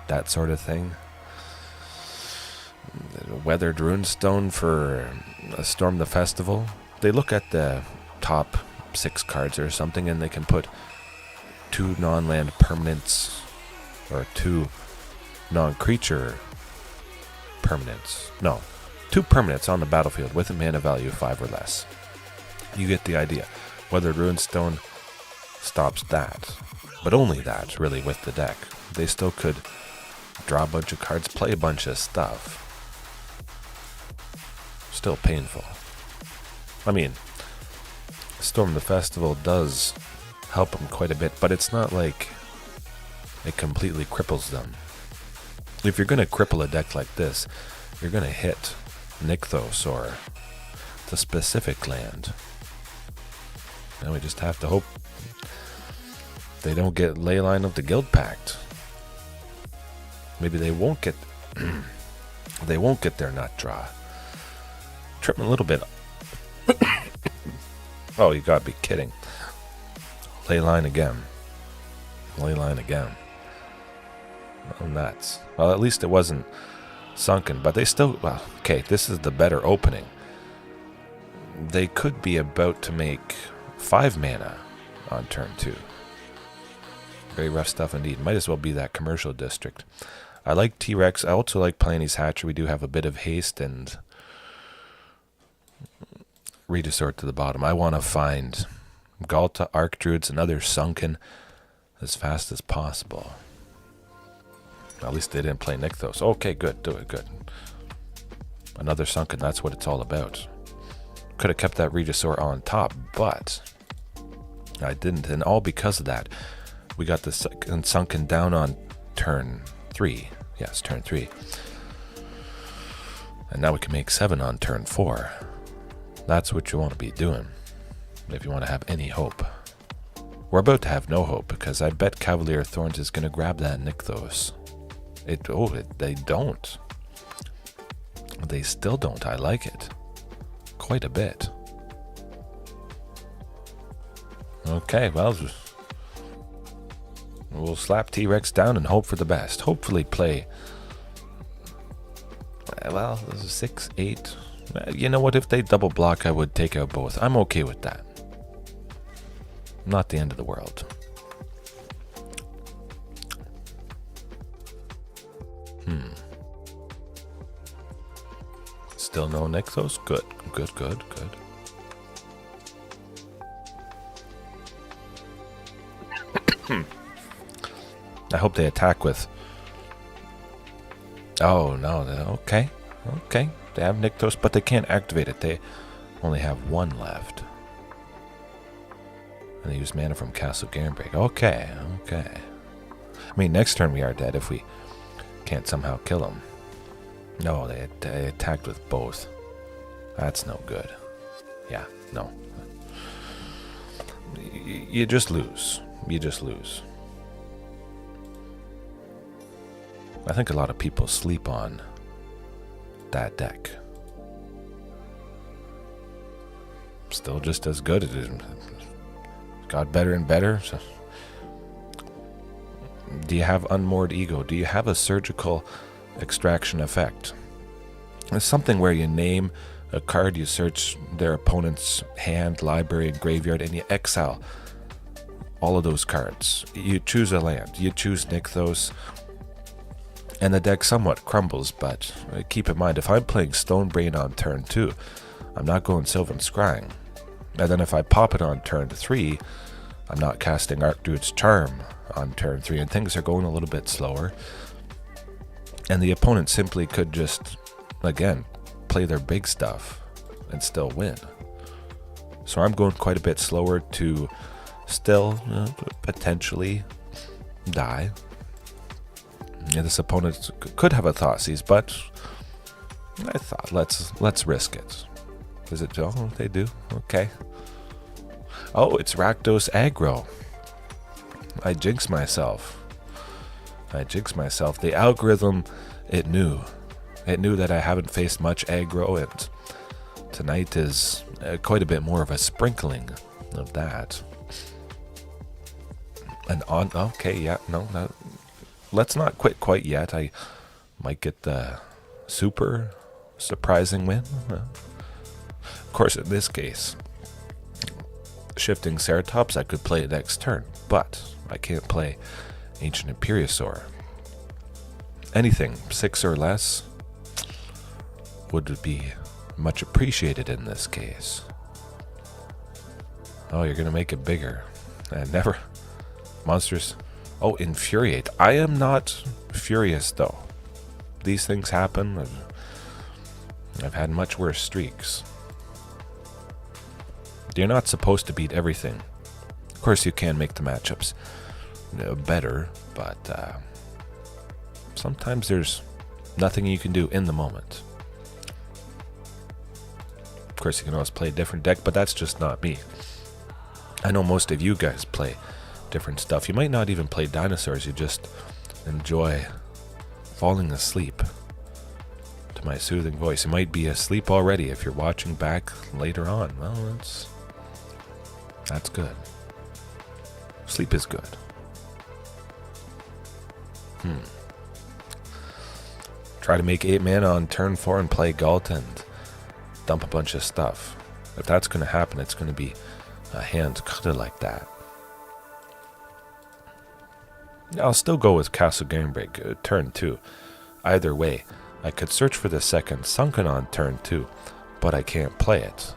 that sort of thing. Weathered Runestone for Storm the Festival. They look at the top 6 cards or something, and they can put 2 non-land permanents or 2 non-creature permanents. No, 2 permanents on the battlefield with a mana value of 5 or less. You get the idea. Weathered Runestone stops that, but only that, really, with the deck. They still could draw a bunch of cards, play a bunch of stuff. Still painful. I mean, Storm the Festival does help them quite a bit, but it's not like it completely cripples them. If you're going to cripple a deck like this, you're going to hit Nykthos or the specific land. And we just have to hope they don't get Leyline of the Guild Pact. Maybe they won't get they won't get their nut draw. Tripping a little bit. Oh, you gotta be kidding. Leyline again. Leyline again. Oh, nuts. Well, at least it wasn't sunken, but they still... Well, okay, this is the better opening. They could be about to make 5 mana on turn 2. Very rough stuff indeed. Might as well be that commercial district. I like T-Rex. I also like Palani's Hatcher. We do have a bit of haste and Regisaur to the bottom. I want to find Ghalta, Archdruids, and other Sunken as fast as possible. At least they didn't play Nykthos. Okay, good. Do it, good. Another Sunken, that's what it's all about. Could have kept that Regisaur on top, but I didn't. And all because of that, we got the Sunken down on turn 3. Yes, turn 3. And now we can make 7 on turn 4. That's what you want to be doing if you want to have any hope. We're about to have no hope because I bet Cavalier Thorns is going to grab that Nykthos. They don't. They still don't. I like it. Quite a bit. Okay, well, we'll slap T-Rex down and hope for the best. Hopefully play, well, 6, 8. You know what, if they double block, I would take out both. I'm okay with that. Not the end of the world. Still no Nykthos? Good, good, good, good. I hope they attack with... Oh, no, okay. Okay, they have Nykthos, but they can't activate it. They only have 1 left. And they use mana from Castle Garenbrig. Okay, okay. I mean, next turn we are dead if we can't somehow kill them. No, they attacked with both. That's no good. Yeah, no. You just lose. You just lose. I think a lot of people sleep on that deck. Still just as good. It got better and better. So. Do you have Unmoored Ego? Do you have a surgical extraction effect? It's something where you name a card, you search their opponent's hand, library, and graveyard, and you exile all of those cards. You choose a land. You choose Nykthos. And the deck somewhat crumbles, but keep in mind, if I'm playing Stonebrain on turn 2, I'm not going Sylvan Scrying. And then if I pop it on turn 3, I'm not casting Archdruid's Charm on turn 3, and things are going a little bit slower. And the opponent simply could just, again, play their big stuff and still win. So I'm going quite a bit slower to still potentially die. Yeah, this opponent could have a Thoughtseizes, but I thought let's risk it. Is it? Oh, they do. Okay. Oh, it's Rakdos Aggro. I jinxed myself. The algorithm, it knew that I haven't faced much aggro, and tonight is quite a bit more of a sprinkling of that. And on. Okay, yeah, no. Let's not quit quite yet. I might get the super surprising win. Of course, in this case, shifting Ceratops, I could play it next turn, but I can't play Ancient Imperiosaur. Anything 6 or less would be much appreciated in this case. Oh, you're going to make it bigger. And never... Monsters... Oh, Infuriate. I am not furious, though. These things happen. I've had much worse streaks. You're not supposed to beat everything. Of course, you can make the matchups better, but sometimes there's nothing you can do in the moment. Of course, you can always play a different deck, but that's just not me. I know most of you guys play different stuff. You might not even play Dinosaurs, you just enjoy falling asleep to my soothing voice. You might be asleep already if you're watching back later on. Well, that's good. Sleep is good. Try to make 8 mana on turn 4 and play Ghalta and dump a bunch of stuff. If that's going to happen, it's going to be a hand cutter like that. I'll still go with Castle Garenbrig, turn 2. Either way, I could search for the second Sunken on turn 2, but I can't play it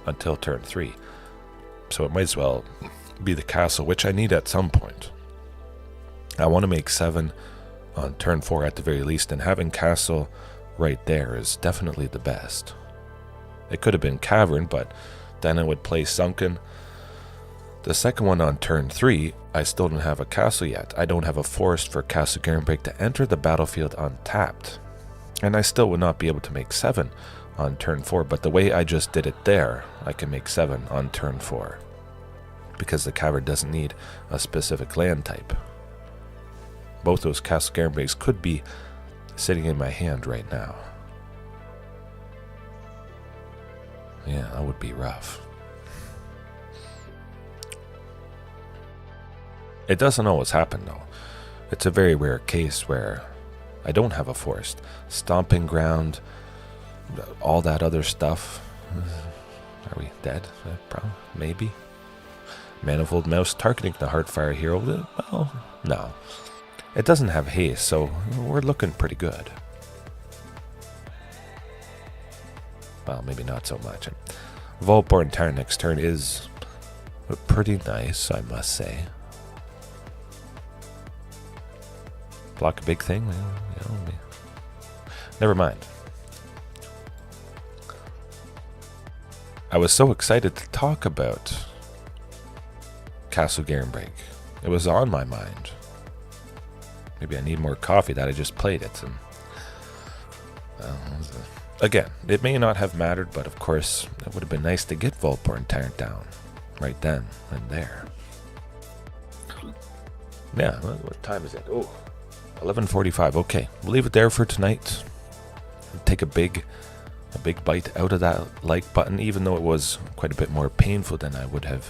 until turn 3. So it might as well be the castle, which I need at some point. I want to make 7 on turn 4 at the very least, and having castle right there is definitely the best. It could have been Cavern, but then I would play Sunken. The second one on turn 3, I still don't have a castle yet. I don't have a forest for Castle Garenbrig to enter the battlefield untapped. And I still would not be able to make 7 on turn 4, but the way I just did it there, I can make 7 on turn 4. Because the Cavern doesn't need a specific land type. Both those Castle Garenbrigs could be sitting in my hand right now. Yeah, that would be rough. It doesn't always happen though. It's a very rare case where I don't have a forest. Stomping Ground, all that other stuff. Are we dead? Probably, maybe. Manifold Mouse targeting the Heartfire hero. Well, no. It doesn't have haste, so we're looking pretty good. Well, maybe not so much. Vaultborn Tyrant next turn is pretty nice, I must say. Block a big thing? Well, you know, never mind. I was so excited to talk about Castle Garenbrig. It was on my mind. Maybe I need more coffee that I just played it. And again, it may not have mattered, but of course, it would have been nice to get Vaultborn Tyrant down right then and there. Yeah, what time is it? Oh, 11:45. Okay, we'll leave it there for tonight. Take a big bite out of that like button, even though it was quite a bit more painful than I would have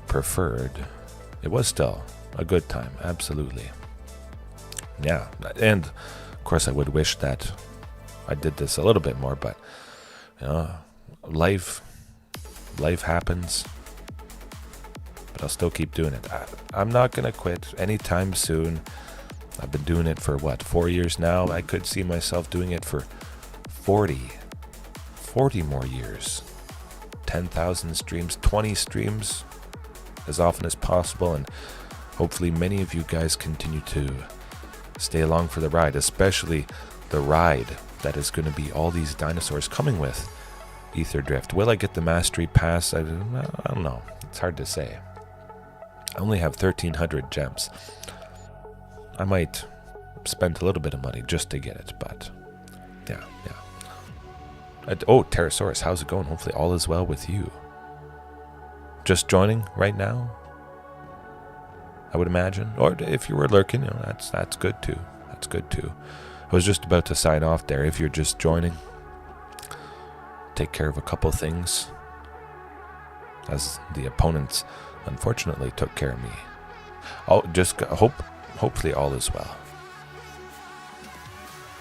preferred. It was still a good time, absolutely. Yeah, and of course I would wish that I did this a little bit more, but you know, life happens. But I'll still keep doing it. I'm not gonna quit anytime soon. I've been doing it for what, 4 years now? I could see myself doing it for 40 more years. 10,000 streams, 20 streams, as often as possible, and hopefully many of you guys continue to stay along for the ride, especially the ride that is going to be all these dinosaurs coming with Aetherdrift. Will I get the Mastery Pass? I don't know. It's hard to say. I only have 1,300 gems. I might spend a little bit of money just to get it, but yeah. Oh, Pterosaurus, how's it going? Hopefully all is well with you. Just joining right now, I would imagine. Or if you were lurking, you know, that's good too. That's good too. I was just about to sign off there. If you're just joining, take care of a couple things, as the opponents unfortunately took care of me. I'll just hopefully all is well.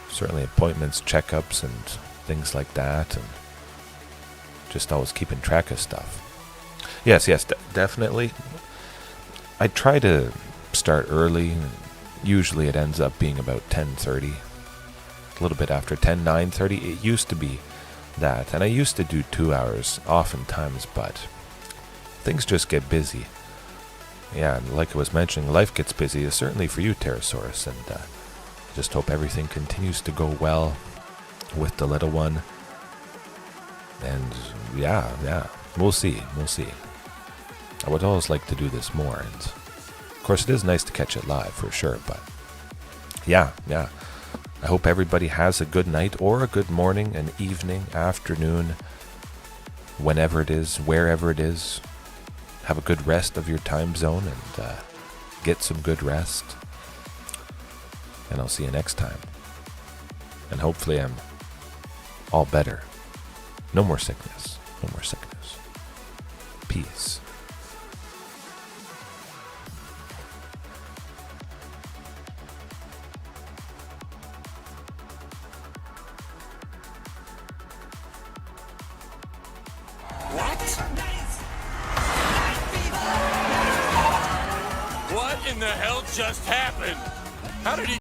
Certainly appointments, checkups, and things like that, and just always keeping track of stuff. Yes, definitely. I try to start early. Usually it ends up being about 10:30. A little bit after 10, 9:30. It used to be that. And I used to do 2 hours oftentimes, but things just get busy. Yeah, and like I was mentioning, life gets busy, certainly for you, Pterosaurus. And just hope everything continues to go well with the little one. And yeah, we'll see. I would always like to do this more, and of course it is nice to catch it live for sure, but yeah. I hope everybody has a good night or a good morning, an evening, afternoon, whenever it is, wherever it is. Have a good rest of your time zone and get some good rest. And I'll see you next time. And hopefully I'm all better. No more sickness. Peace. What in the hell just happened? How did he